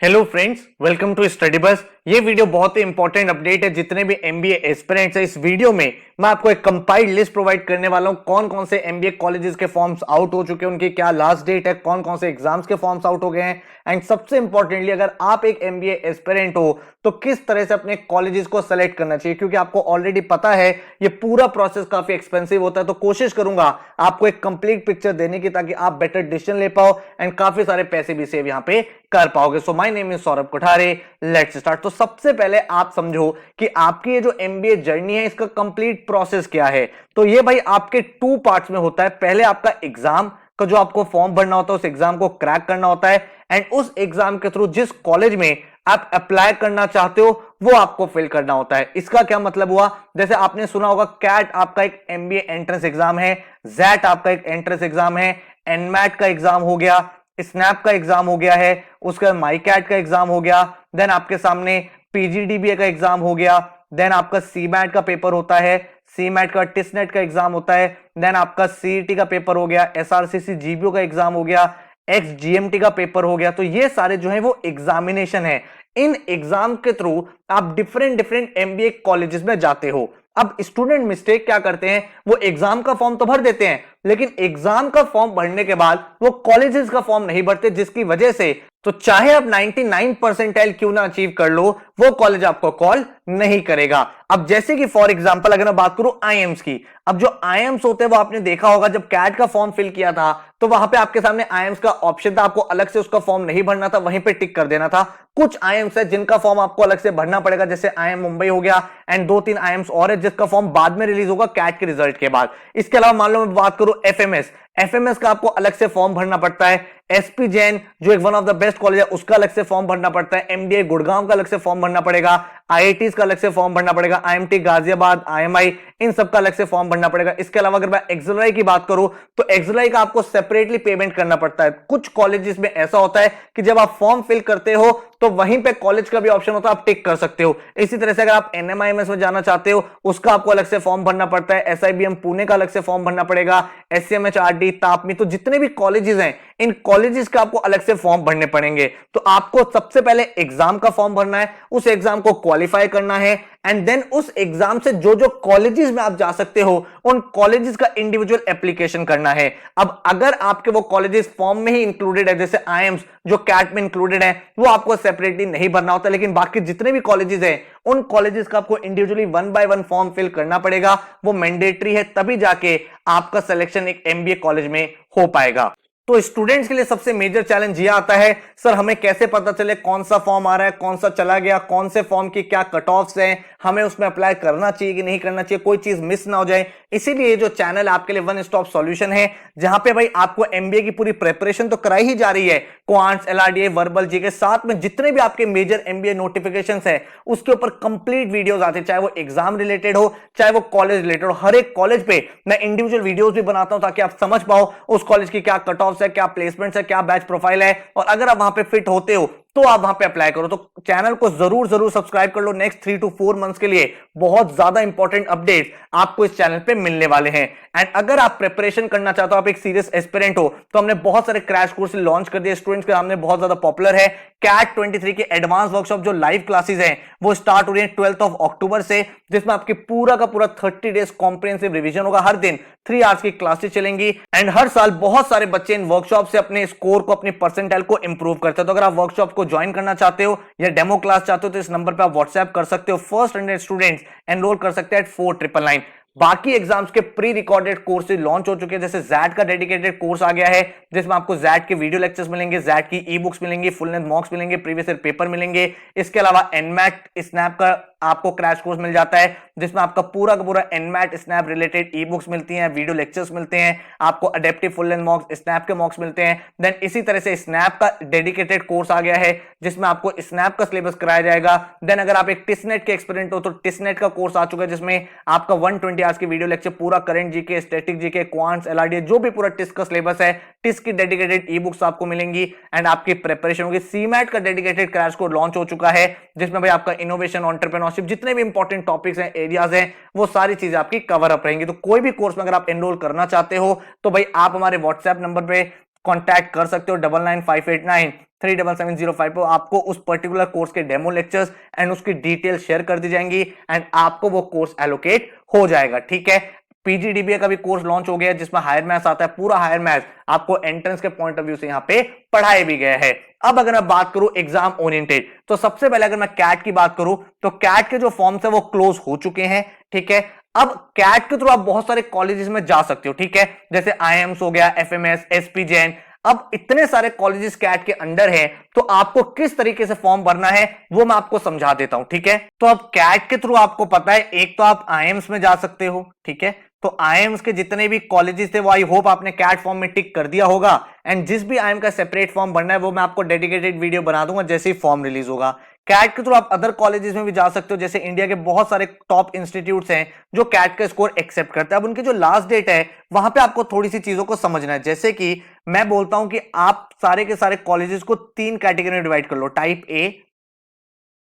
Hello friends, welcome to Study Bus. ये video बहुत ही important update है। जितने भी एमबीए एस्पिरेंट्स हैं, इस वीडियो में मैं आपको एक कंपाइल्ड लिस्ट प्रोवाइड करने वाला हूं। कौन कौन से एमबीए कॉलेजेस के फॉर्म्स आउट हो चुके हैं, उनकी क्या लास्ट डेट है, कौन कौन से एग्जाम्स के फॉर्म्स आउट हो गए हैं, एंड सबसे इंपॉर्टेंटली अगर आप एक एमबीए एस्पिरेंट हो तो किस तरह से अपने कॉलेजेस को सेलेक्ट करना चाहिए, क्योंकि आपको ऑलरेडी पता है ये पूरा प्रोसेस काफी एक्सपेंसिव होता है। तो कोशिश करूंगा आपको एक कंप्लीट पिक्चर देने की, ताकि आप बेटर डिसीजन ले पाओ एंड काफी सारे पैसे भी सेव यहां पे कर पाओगे। So my name is Saurabh Kothare, let's start. तो सबसे पहले आप समझो कि आपकी ये जो एमबीए जर्नी है, इसका कंप्लीट प्रोसेस क्या है। तो ये भाई आपके टू पार्ट्स में होता है। पहले आपका एग्जाम का जो आपको फॉर्म भरना होता है, उस एग्जाम को क्रैक करना होता है एंड उस एग्जाम के थ्रू जिस कॉलेज में आप अप्लाई करना चाहते हो वो आपको फिल करना होता है। इसका क्या मतलब हुआ, जैसे आपने सुना होगा कैट आपका एक एमबीए एंट्रेंस एग्जाम है, जैट आपका एक एंट्रेंस एग्जाम है, एनमैट का एग्जाम हो गया, स्नैप का एग्जाम हो गया है, उसका माई कैट का एग्जाम हो गया, देन आपके सामने पीजीडीबीए का एग्जाम हो गया, देन आपका सीमैट का पेपर होता है, सीमैट का टिसनेट का एग्जाम होता है, देन आपका सीईटी का पेपर हो गया, एसआरसीसी जीबीओ का एग्जाम हो गया, एक्सजीएमटी का पेपर हो गया। तो ये सारे जो है वो एग्जामिनेशन है। इन एग्जाम के थ्रू आप डिफरेंट डिफरेंट एमबीए कॉलेजेस में जाते हो। अब स्टूडेंट मिस्टेक क्या करते हैं, वो एग्जाम का फॉर्म तो भर देते हैं, लेकिन एग्जाम का फॉर्म भरने के बाद वो कॉलेजेस का फॉर्म नहीं भरते, जिसकी वजह से तो चाहे आप 99 परसेंटाइल क्यों ना अचीव कर लो, वो कॉलेज आपको कॉल नहीं करेगा। अब जैसे कि फॉर एग्जांपल अगर मैं बात करूं आईएम्स की, अब जो आईएम्स होते हैं वो आपने देखा होगा, जब कैट का फॉर्म फिल किया था तो वहां पे आपके सामने आईएम्स का ऑप्शन था, आपको अलग से उसका फॉर्म नहीं भरना था, वहीं पे टिक कर देना था। कुछ आईएम्स है जिनका फॉर्म आपको अलग से भरना पड़ेगा, जैसे आईएम मुंबई हो गया एंड दो तीन आईएम्स और है जिसका फॉर्म बाद में रिलीज होगा कैट के रिजल्ट के बाद। इसके अलावा मान लो मैं बात करूं एफएमएस, एफएमएस का आपको अलग से फॉर्म भरना पड़ता है, एसपी जैन जो एक one of the best college है उसका अलग से फॉर्म भरना पड़ता है, एमडीए गुड़गांव का अलग से फॉर्म भरना पड़ेगा, आईआईटीज का अलग से फॉर्म भरना पड़ेगा, आईएमटी गाजियाबाद, आईएमआई, इन सब का अलग से फॉर्म भरना पड़ेगा। इसके अलावा अगर मैं एक्सएलआई की बात करूं तो एक्सएलआई का आपको सेपरेटली पेमेंट करना पड़ता है। कुछ कॉलेजेस में ऐसा होता है कि जब आप फॉर्म फिल करते हो तो वहीं पे कॉलेज का भी ऑप्शन होता है, आप टिक कर सकते हो। इसी तरह से अगर आप एनएमआईएमएस में जाना चाहते हो उसका आपको अलग से फॉर्म भरना पड़ता है, एसआईबीएम पुणे का अलग से फॉर्म भरना पड़ेगा, एससीएमएचआरडी, तापमी, तो जितने भी कॉलेजेस हैं इन कॉलेजेस का आपको अलग से फॉर्म भरने पड़ेंगे। तो आपको सबसे पहले एग्जाम का फॉर्म भरना है, उस एग्जाम को क्वालिफाई करना है एंड देन उस एग्जाम से जो जो कॉलेजेस में आप जा सकते हो उन कॉलेजेस का इंडिविजुअल एप्लीकेशन करना है। अब अगर आपके वो कॉलेजेस फॉर्म में ही इंक्लूडेड है, जैसे आईएम्स जो कैट में इंक्लूडेड है, वो आपको सेपरेटली नहीं भरना होता, लेकिन बाकी जितने भी कॉलेजेस हैं उन कॉलेजेस का आपको individually one by one form fill करना पड़ेगा। वो मैंडेटरी है, तभी जाके आपका सिलेक्शन एक एमबीए कॉलेज में हो पाएगा। तो स्टूडेंट्स के लिए सबसे मेजर चैलेंज यह आता है, सर हमें कैसे पता चले कौन सा फॉर्म आ रहा है, कौन सा चला गया, कौन से फॉर्म की क्या कट ऑफ्स हैं, हमें उसमें अप्लाई करना चाहिए कि नहीं करना चाहिए, कोई चीज मिस ना हो जाए। इसीलिए ये जो चैनल आपके लिए वन स्टॉप सॉल्यूशन है, जहां पे भाई आपको एमबीए की पूरी प्रिपरेशन तो कराई ही जा रही है, क्वांट्स, एलआरडीए, वर्बल जी के साथ में जितने भी आपके मेजर एमबीए नोटिफिकेशंस है उसके ऊपर कंप्लीट वीडियोस आते हैं, चाहे वो एग्जाम रिलेटेड हो चाहे वो कॉलेज रिलेटेड हो। हर एक कॉलेज पे मैं इंडिविजुअल वीडियोस भी बनाता हूं ताकि आप समझ पाओ उस कॉलेज की क्या कट ऑफ्स है, क्या प्लेसमेंट्स है, क्या बैच प्रोफाइल है, और अगर आप वहां पे फिट होते हो तो आप वहां पे अप्लाई करो। तो चैनल को जरूर जरूर सब्सक्राइब कर लो। नेक्स्ट 3 to 4 मंथ्स के लिए बहुत ज्यादा इंपॉर्टेंट अपडेट आपको इस चैनल पे मिलने वाले हैं। एंड अगर आप प्रिपरेशन करना चाहते हो, आप एक सीरियस एस्पिरेंट हो, तो हमने बहुत सारे क्रैश कोर्स लॉन्च कर दिए, स्टूडेंट्स के सामने बहुत ज्यादा पॉपुलर है। कैट 23 के एडवांस वर्कशॉप जो लाइव क्लासेस हैं वो स्टार्ट हो रही है 12 अक्टूबर से, जिसमें आपकी पूरा का पूरा 30 डेज कॉम्प्रिहेंसिव रिवीजन होगा। हर दिन 3 आवर्स की क्लासेस चलेंगी एंड हर साल बहुत सारे बच्चे इन वर्कशॉप से अपने स्कोर को, अपनी परसेंटाइल को इंप्रूव करते हैं। तो अगर आप वर्कशॉप को ज्वाइन करना चाहते हो या डेमो क्लास चाहते हो तो इस नंबर पे आप व्हाट्सएप कर सकते हो। फर्स्ट 100 स्टूडेंट्स एनरोल कर सकते हैं एट 4999। बाकी एग्जाम्स के प्री रिकॉर्डेड कोर्सेज लॉन्च हो चुके हैं, जैसे जैट का डेडिकेटेड कोर्स आ गया है जिसमें आपको जैट के वीडियो लेक्चर्स मिलेंगे, जैट की ई बुक्स मिलेंगी, फुल लेंथ मॉक्स मिलेंगे, प्रीवियस ईयर पेपर मिलेंगे। इसके अलावा एनमैट स्नैप का आपको क्रैश कोर्स मिल जाता है जिसमें आपका पूरा का पूरा NMAT snap related e books मिलती हैं, वीडियो लेक्चर्स मिलते हैं, आपको अडेप्टिव फुल लेंथ मॉक्स, स्नैप के मॉक्स मिलते हैं। देन इसी तरह से स्नैप का डेडिकेटेड कोर्स आ गया है जिसमें आपको स्नैप का सिलेबस कराया जाएगा। देन अगर आप एक टिसनेट के एक्सपेरिमेंट हो तो टिसनेट का कोर्स आ चुका है जिसमें आपका 120 आवर्स की वीडियो लेक्चर, पूरा current GK, static GK, quants, LRDI, जो भी पूरा टिस का सिलेबस है, टिस की डेडिकेटेड ई बुक्स आपको मिलेंगी एंड आपकी प्रिपरेशन होगी। सीमैट का डेडिकेटेड क्रैश कोर्स लॉन्च हो चुका है जिसमें भाई आपका इनोवेशन, एंटरप्रेन्योरशिप, जितने भी इंपॉर्टेंट टॉपिक्स हैं, एरियाज हैं, वो सारी चीजें आपकी कवर अप रहेंगी। तो कोई भी कोर्स में अगर आप एनरोल करना चाहते हो तो भाई आप हमारे व्हाट्सएप नंबर पे कॉन्टैक्ट कर सकते हो 9958937705 पे। आपको उस पर्टिकुलर कोर्स के डेमो लेक्चर्स एंड उसकी डिटेल शेयर कर दी जाएंगी एंड आपको वो कोर्स एलोकेट हो जाएगा। ठीक है, पीजीडीबीए का भी कोर्स लॉन्च हो गया है जिसमें हायर मैथ्स आता है, पूरा हायर मैथ्स आपको एंट्रेंस के पॉइंट ऑफ व्यू से यहां पे पढ़ाए भी गए हैं। अब अगर मैं बात करूं एग्जाम ओरिएंटेड, तो सबसे पहले अगर मैं कैट की बात करूं तो कैट के जो फॉर्म्स है वो क्लोज हो चुके हैं। ठीक है, अब कैट के थ्रू आप बहुत सारे कॉलेजेस में जा सकते हो। ठीक है, जैसे आईएम्स हो गया, एफएमएस, एसपी जैन, अब इतने सारे कॉलेजेस कैट के अंडर हैं, तो आपको किस तरीके से फॉर्म भरना है वो मैं आपको समझा देता हूं। ठीक है, तो अब कैट के थ्रू आपको पता है, एक तो आप आईएम्स में जा सकते हो। ठीक है, तो आईएम्स के जितने भी कॉलेजेस थे वो आई होप आपने कैट फॉर्म में टिक कर दिया होगा एंड जिस भी आईएम का सेपरेट फॉर्म भरना है वो मैं आपको डेडिकेटेड वीडियो बना दूंगा जैसे ही फॉर्म रिलीज होगा। कैट के थ्रू आप अदर कॉलेजेस में भी जा सकते हो, जैसे इंडिया के बहुत सारे टॉप इंस्टीट्यूट्स हैं जो कैट का स्कोर एक्सेप्ट करते हैं। अब उनकी जो लास्ट डेट है वहां पे आपको थोड़ी सी चीजों को समझना है, जैसे कि मैं बोलता हूं कि आप सारे के सारे कॉलेजेस को 3 कैटेगरी में डिवाइड कर लो, type A,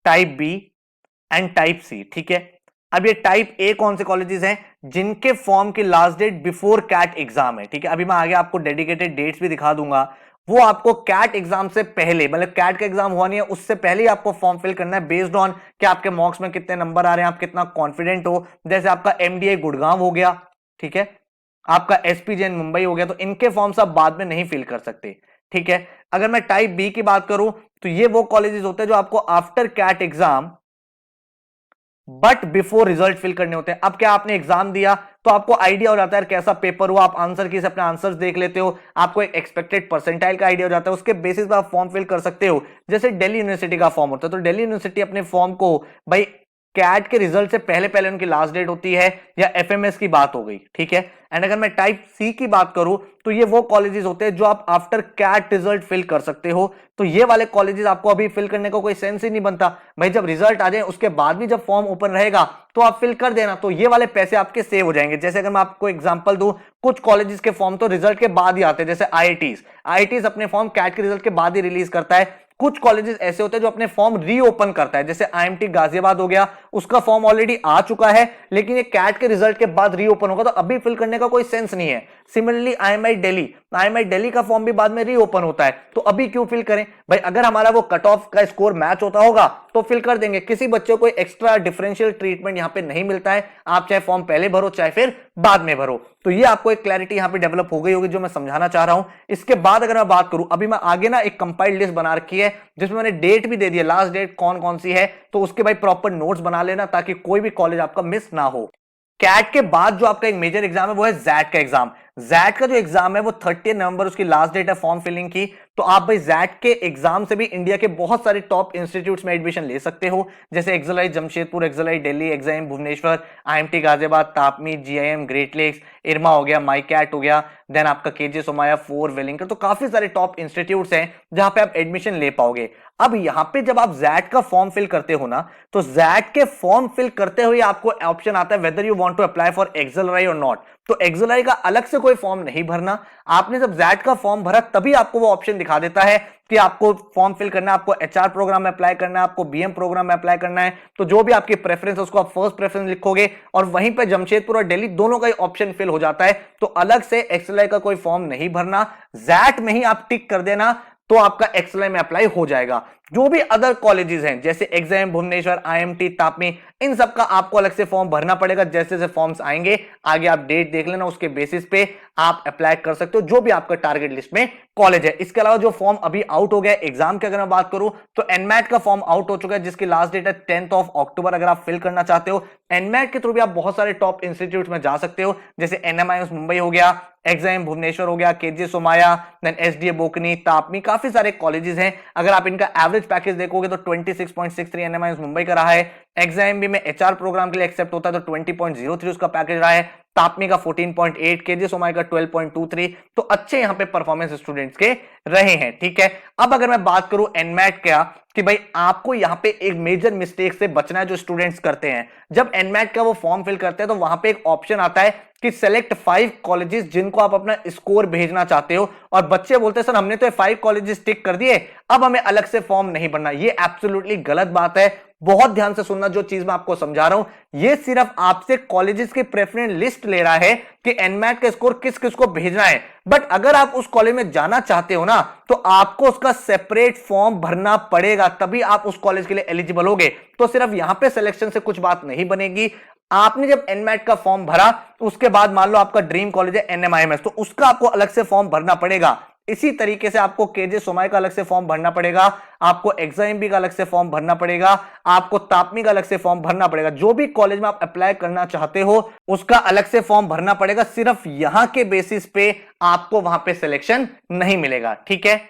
type B and type C. ठीक है, अब ये टाइप ए कौन से कॉलेजेस हैं, जिनके फॉर्म की last date before CAT exam है। ठीक है, अभी मैं आगे आपको डेडिकेटेड डेट्स भी दिखा दूंगा, वो आपको कैट एग्जाम से पहले, मतलब कैट का एग्जाम हुआ नहीं है उससे पहले ही आपको फॉर्म फिल करना है बेस्ड ऑन कि आपके मार्क्स में कितने नंबर आ रहे हैं, आप कितना कॉन्फिडेंट हो। जैसे आपका एमडीए गुड़गांव हो गया, ठीक है, आपका एसपी जैन मुंबई हो गया, तो इनके फॉर्म्स आप बाद में नहीं फिल कर सकते। ठीक है, अगर मैं टाइप बी की बात करूं तो ये वो कॉलेजेस होते हैं जो आपको after CAT exam but before result fill करने होते हैं। अब क्या आपने एग्जाम दिया तो आपको आइडिया हो जाता है कैसा पेपर हुआ, आप आंसर की से अपने आंसर्स देख लेते हो, आपको एक एक्सपेक्टेड परसेंटाइल का आइडिया हो जाता है, उसके बेसिस पर आप फॉर्म फिल कर सकते हो। जैसे दिल्ली यूनिवर्सिटी का फॉर्म होता है तो दिल्ली यूनिवर्सिटी अपने फॉर्म को भाई कैट के रिजल्ट से पहले पहले उनकी लास्ट डेट होती है, या एफएमएस की बात हो गई। ठीक है, एंड अगर मैं टाइप सी की बात करूं तो ये वो कॉलेजेस होते हैं जो आप आफ्टर कैट रिजल्ट फिल कर सकते हो। तो ये वाले कॉलेजेस आपको अभी फिल करने का कोई सेंस ही नहीं बनता भाई, जब रिजल्ट आ जाए उसके बाद भी जब फॉर्म ओपन रहेगा तो आप फिल कर देना, तो ये वाले पैसे आपके सेव हो जाएंगे। जैसे अगर मैं आपको एग्जांपल दूं, कुछ कॉलेजेस के फॉर्म तो रिजल्ट के बाद ही आते हैं, जैसे आईआईटीज अपने फॉर्म कैट के रिजल्ट के बाद ही रिलीज करता है। कुछ कॉलेजेस ऐसे होते हैं जो अपने फॉर्म रीओपन करता है, जैसे आईएमटी गाजियाबाद हो गया, उसका फॉर्म ऑलरेडी आ चुका है लेकिन ये कैट के रिजल्ट के बाद रीओपन होगा, तो अभी फिल करने का कोई सेंस नहीं है। सिमिलरली आईएमआई दिल्ली का फॉर्म भी बाद में रीओपन होता है, तो अभी क्यों फिल करें भाई, अगर हमारा वो कट ऑफ का स्कोर मैच होता होगा तो फिल कर देंगे। किसी बच्चे को एक्स्ट्रा डिफरेंशियल ट्रीटमेंट यहां पे नहीं मिलता है, आप चाहे फॉर्म पहले भरो चाहे फिर बाद में भरो। तो ये आपको एक क्लैरिटी यहां पे डेवलप हो गई होगी जो मैं समझाना चाह रहा हूं। इसके बाद अगर मैं बात करूं, अभी मैं आगे ना एक कंपाइल्ड लिस्ट बना रखी है जिसमें मैंने डेट भी दे दी है, लास्ट डेट कौन कौन सी है, तो उसके भाई प्रॉपर नोट्स बना लेना ताकि कोई भी कॉलेज आपका मिस ना हो। कैट के बाद जो आपका एक मेजर एग्जाम है वो है जैट का एग्जाम। जैट का जो एग्जाम है वो 30 नवंबर उसकी लास्ट डेट है फॉर्म फिलिंग की। तो आप भाई जैट के एग्जाम से भी इंडिया के बहुत सारे टॉप इंस्टीट्यूट्स में एडमिशन ले सकते हो, जैसे XLRI Jamshedpur, XLRI Delhi, XIM Bhubaneswar, IMT Ghaziabad, TAPMI, GIM Great Lakes, IRMA हो गया, माई कैट हो गया, देन आपका केजे सोमाया, फोर वेलिंगटन, तो काफी सारे टॉप इंस्टीट्यूट्स हैं जहां पे आप एडमिशन ले पाओगे। अब यहां पे जब आप जैट का फॉर्म फिल करते हो ना, तो जैट के फॉर्म फिल करते हुए आपको ऑप्शन आता है whether you want to apply for XLRI or not. तो एक्सएलआई का अलग से कोई फॉर्म नहीं भरना, आपने जब जैट का फॉर्म भरा तभी आपको वो ऑप्शन दिखा देता है कि आपको फॉर्म फिल करना है, आपको एचआर प्रोग्राम में अप्लाई करना है, आपको बीएम प्रोग्राम में अप्लाई करना है। तो जो भी आपकी प्रेफरेंस है उसको आप फर्स्ट प्रेफरेंस लिखोगे और वहीं पे जमशेदपुर और दिल्ली दोनों का ही ऑप्शन फिल हो जाता है। तो अलग से एक्सएलआई का कोई फॉर्म नहीं भरना, जैट में ही आप टिक कर देना तो आपका एक्सएलआई में अप्लाई हो जाएगा। जो भी अदर कॉलेजेस हैं जैसे एग्जाम भुवनेश्वर, आईएमटी, तापमी, इन सब का आपको अलग से फॉर्म भरना पड़ेगा। जैसे जैसे फॉर्म्स आएंगे आगे आप डेट देख लेना, उसके बेसिस पे आप अप्लाई कर सकते हो जो भी आपका टारगेट लिस्ट में कॉलेज है। इसके अलावा जो फॉर्म अभी आउट हो गया एग्जाम की अगर मैं बात करूं तो एनमैट का फॉर्म आउट हो चुका है जिसकी लास्ट डेट है 10 अक्टूबर। अगर आप फिल करना चाहते हो एनमैट के थ्रू भी आप बहुत सारे टॉप इंस्टीट्यूट में जा सकते हो, जैसे एनएमआईएस मुंबई हो गया, एक्सआईएम भुवनेश्वर हो गया, केजे सोमाया, देन एसडीए बोकनी, तापमी, काफी सारे कॉलेजेस हैं। अगर आप इनका एवरेज पैकेज देखोगे तो 26.63 एनएमआईएस मुंबई का रहा है, एक्सआईएम भी में एचआर प्रोग्राम के लिए एक्सेप्ट होता है तो 20.03 उसका पैकेज रहा है, तापमी का 14.8, केजे सोमाई का 12.23, तो अच्छे यहां पे परफॉर्मेंस स्टूडेंट्स के रहे हैं। ठीक है, अब अगर मैं बात करूं एनमैट क्या कि भाई आपको यहां पे एक मेजर मिस्टेक से बचना है जो स्टूडेंट्स करते हैं। जब एनमैट का वो फॉर्म फिल करते हैं तो वहां पे एक ऑप्शन आता है कि सेलेक्ट 5 कॉलेजेस जिनको आप अपना स्कोर भेजना चाहते हो, और बच्चे बोलते हैं सर हमने तो 5 कॉलेजेस टिक कर दिए, अब हमें अलग से फॉर्म नहीं भरना। ये एब्सोल्युटली गलत बात है, बहुत ध्यान से सुनना जो चीज मैं आपको समझा रहा हूं। ये सिर्फ आपसे कॉलेजेस की प्रेफरेंस लिस्ट ले रहा है कि एनमैट का स्कोर किस किस को भेजना है। बट अगर आप उस कॉलेज में जाना चाहते हो ना, तो आपको उसका सेपरेट फॉर्म भरना पड़ेगा, तभी आप उस कॉलेज के लिए एलिजिबल होगे। तो सिर्फ यहां पे सिलेक्शन से कुछ बात नहीं बनेगी। आपने जब एनमैट का फॉर्म भरा, उसके बाद मान लो आपका ड्रीम कॉलेज है एनएमआईएमएस, तो उसका आपको अलग से फॉर्म भरना पड़ेगा। इसी तरीके से आपको केजे सोमाई का अलग से फॉर्म भरना पड़ेगा, आपको एग्जाम का अलग से फॉर्म भरना पड़ेगा, आपको तापमी का अलग से फॉर्म भरना पड़ेगा। जो भी कॉलेज में आप अप्लाई करना चाहते हो उसका अलग से फॉर्म भरना पड़ेगा। सिर्फ यहां के बेसिस पे आपको वहां पे सिलेक्शन नहीं मिलेगा, ठीक है।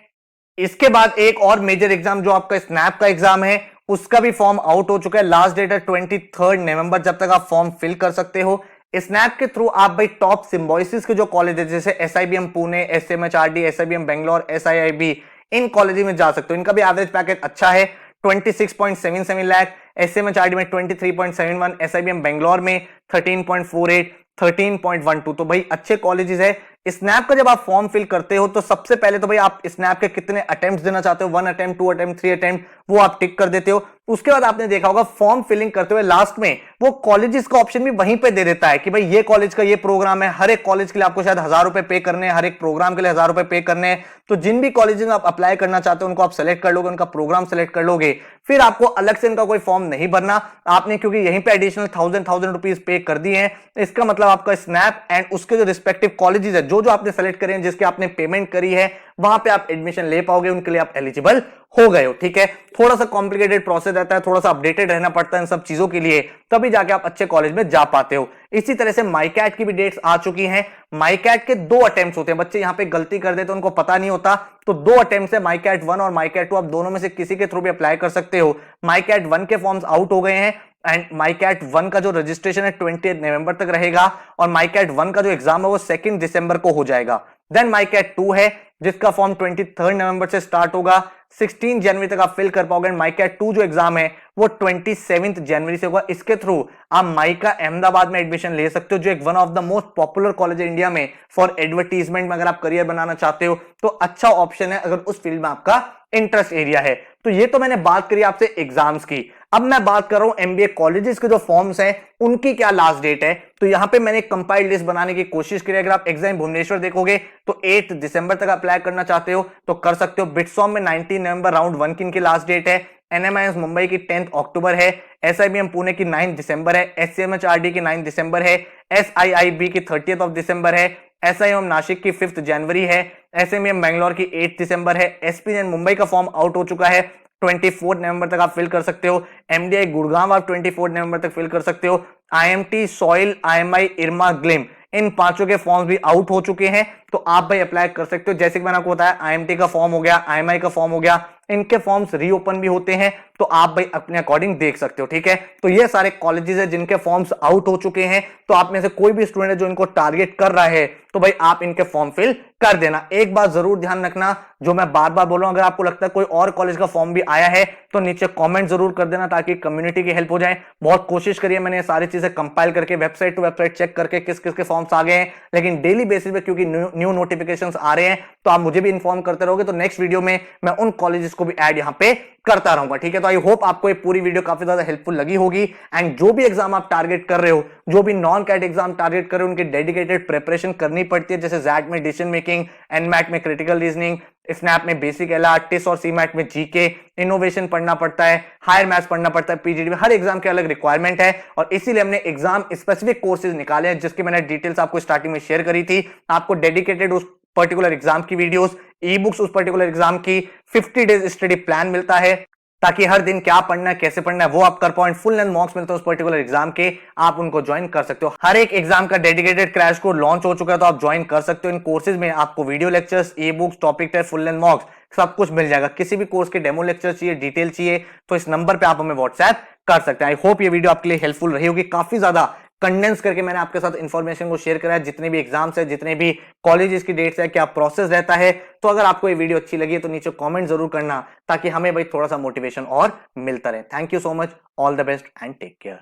इसके बाद एक और मेजर एग्जाम जो आपका स्नैप का एग्जाम है, उसका भी फॉर्म आउट हो चुका है। लास्ट डेट है 23 नवंबर, जब तक आप फॉर्म फिल कर सकते हो। स्नैप के थ्रू आप भाई टॉप सिम्बोसिस के जो कॉलेज है, जैसे SIBM Pune, SCMHRD, SIBM Bangalore, SIIB, इन कॉलेज में जा सकते हो। इनका भी एवरेज पैकेज अच्छा है, 26.77 लाख, एसएमएचआरडी में 23.71, एसआईबीएम बेंगलोर में 13.48, 13.12। तो भाई अच्छे कॉलेजेस है। स्नैप का जब आप फॉर्म फिल करते हो तो सबसे पहले तो भाई आप स्नैप के कितने अटेम्प्ट देना चाहते हो, 1 अटेम्प्ट, 2 अटेम्प्ट, 3 अटेम्प्ट, वो आप टिक कर देते हो। उसके बाद आपने देखा होगा फॉर्म फिलिंग करते हुए लास्ट में वो कॉलेजेस का ऑप्शन भी वहीं पे दे देता है कि भाई ये कॉलेज का ये प्रोग्राम है। हर एक कॉलेज के लिए आपको शायद 1000 रुपए पे करने हैं, हर एक प्रोग्राम के लिए 1000 रुपए पे करने हैं। तो जिन भी कॉलेजेस में आप अप्लाई करना चाहते हो उनको आप सेलेक्ट कर लोगे, उनका प्रोग्राम सेलेक्ट कर लोगे, फिर आपको अलग से इनका कोई फॉर्म नहीं भरना आपने, क्योंकि यहीं पे एडिशनल 1000 रुपीज पे कर दिए हैं। इसका मतलब आपका स्नैप एंड उसके जो रिस्पेक्टिव कॉलेजेस है, जो आपने सेलेक्ट करे हैं, जिसके आपने पेमेंट करी है, वहां पे आप एडमिशन ले पाओगे, उनके लिए आप एलिजिबल हो गए हो, ठीक है। थोड़ा सा कॉम्प्लिकेटेड प्रोसेस रहता है, थोड़ा सा अपडेटेड रहना पड़ता है इन सब चीजों के लिए, तभी जाके आप अच्छे कॉलेज में जा पाते हो। इसी तरह से माईकैट की भी डेट्स आ चुकी हैं। माईकैट के 2 अटेम्प्ट्स होते हैं, बच्चे यहां पे गलती कर देते तो उनको पता नहीं होता, तो 2 अटेम्प्ट्स है, माईकैट 1 और माईकैट 2। आप दोनों में से किसी के थ्रू भी अप्लाई कर सकते हो। माईकैट 1 के फॉर्म्स आउट हो गए हैं एंड माईकैट 1 का जो रजिस्ट्रेशन है 28 नवंबर तक रहेगा, और माईकैट 1 का जो एग्जाम है वो 2 दिसंबर को हो जाएगा। देन माईकैट 2 है जिसका फॉर्म 23 नवंबर से स्टार्ट होगा, 16 जनवरी तक आप फिल कर पाओगे। माईकैट 2 जो एग्जाम है वो 27 जनवरी से होगा। इसके थ्रू आप माइका अहमदाबाद में एडमिशन ले सकते हो, जो एक one of the most popular college है इंडिया में फॉर एडवर्टीजमेंट में। अगर आप करियर बनाना चाहते हो तो अच्छा ऑप्शन है, अगर उस फील्ड में आपका इंटरेस्ट एरिया है। तो ये तो मैंने बात करी आपसे एग्जाम्स की। अब मैं बात कर रहा हूं एमबीए कॉलेजेस के जो फॉर्म्स हैं उनकी क्या लास्ट डेट है। तो यहां पे मैंने कंपाइल्ड लिस्ट बनाने की कोशिश करी। अगर आप एग्जाम भुवनेश्वर देखोगे तो 8 दिसंबर तक अप्लाई करना चाहते हो तो कर सकते हो। बिट्सॉम में 19 नवंबर राउंड 1 की इनकी लास्ट डेट है। एनएमआईएस मुंबई की 10 अक्टूबर है। एसआईबीएम पुणे की 9 दिसंबर है। एससीएमएचआरडी की 9 दिसंबर है। एसआईआईबी की 30 ऑफ दिसंबर है। एसआईएम नासिक की 5 जनवरी है। एसएमएम बैंगलोर की 8 दिसंबर है। एसपीएन मुंबई का फॉर्म आउट हो चुका है, 24 नवंबर तक आप फिल कर सकते हो। एमडीआई गुड़गांव आप 24 नवंबर तक फिल कर सकते हो। आईएमटी, सॉइल, आईएमआई, इरमा, ग्लिम, इन पांचों के फॉर्म्स भी आउट हो चुके हैं, तो आप भाई अप्लाई कर सकते हो। जैसे कि मैंने आपको बताया, आईएमटी का फॉर्म हो गया, आईएमआई का फॉर्म हो गया, इनके फॉर्म्स रीओपन भी होते हैं, तो आप भाई अपने अकॉर्डिंग देख सकते हो, ठीक है। तो ये सारे कॉलेजेस है जिनके फॉर्म्स आउट हो चुके हैं। तो आप में से कोई भी स्टूडेंट है जो इनको टारगेट कर रहा है तो भाई आप इनके फॉर्म फिल कर देना। एक बात जरूर ध्यान रखना, जो मैं बार बार बोल रहा हूं, अगर आपको लगता है कोई और कॉलेज का फॉर्म भी आया है तो नीचे कमेंट जरूर कर देना ताकि कम्युनिटी की हेल्प हो जाए। बहुत कोशिश करिए मैंने सारी चीजें कंपाइल करके वेबसाइट टू वेबसाइट चेक करके किस किस के फॉर्म्स आ गए हैं, लेकिन डेली बेसिस पे क्योंकि न्यू नोटिफिकेशंस आ रहे हैं तो आप मुझे भी इन्फॉर्म करते रहोगे, तो नेक्स्ट वीडियो में मैं उन कॉलेजेस को भी ऐड यहां पे करता रहूंगा, ठीक है। तो आई होप आपको ये पूरी वीडियो काफी ज्यादा हेल्पफुल लगी होगी। एंड जो भी एग्जाम आप टारगेट कर रहे हो, जो भी नॉन कैट एग्जाम टारगेट कर रहे हो, उनकी डेडिकेटेड प्रिपरेशन करनी पड़ती है। जैसे जैट में डिसीजन मेकिंग, एनमैट में क्रिटिकल रीजनिंग, स्नैप में बेसिक एलआर, टिस और सीमैट में जीके, इनोवेशन पढ़ना पड़ता है, हायर मैथ्स पढ़ना पड़ता है, पीजीडी में हर एग्जाम के अलग रिक्वायरमेंट है, और इसीलिए हमने एग्जाम स्पेसिफिक कोर्सेज निकाले हैं जिसकी मैंने डिटेल्स आपको स्टार्टिंग में शेयर करी थी। आपको डेडिकेटेड उस पर्टिकुलर एग्जाम की वीडियोस, ई बुक्स उस पर्टिकुलर एग्जाम की, 50 डेज स्टडी प्लान मिलता है ताकि हर दिन क्या पढ़ना है, कैसे पढ़ना है वो आप कर पाओ। फुल लेंथ मॉक्स मिलते हैं उस पर्टिकुलर एग्जाम के, आप उनको ज्वाइन कर सकते हो। हर एक एग्जाम का डेडिकेटेड क्रैश कोर्स लॉन्च हो चुका है, तो आप ज्वाइन कर सकते हो। इन कोर्सेज में आपको video lectures, e books, topic test, full length mocks सब कुछ मिल जाएगा। किसी भी कोर्स के डेमो लेक्चर चाहिए, डिटेल चाहिए, तो इस नंबर पे आप हमें व्हाट्सएप कर सकते हैं। आई होप ये वीडियो आपके लिए हेल्पफुल रही होगी। काफी ज्यादा कंडेंस करके मैंने आपके साथ इंफॉर्मेशन को शेयर करा है, जितने भी एग्जाम्स है, जितने भी कॉलेजेस की डेट्स है, क्या प्रोसेस रहता है। तो अगर आपको ये वीडियो अच्छी लगी है तो नीचे कमेंट जरूर करना ताकि हमें भाई थोड़ा सा मोटिवेशन और मिलता रहे। Thank you so much, all the best and take care.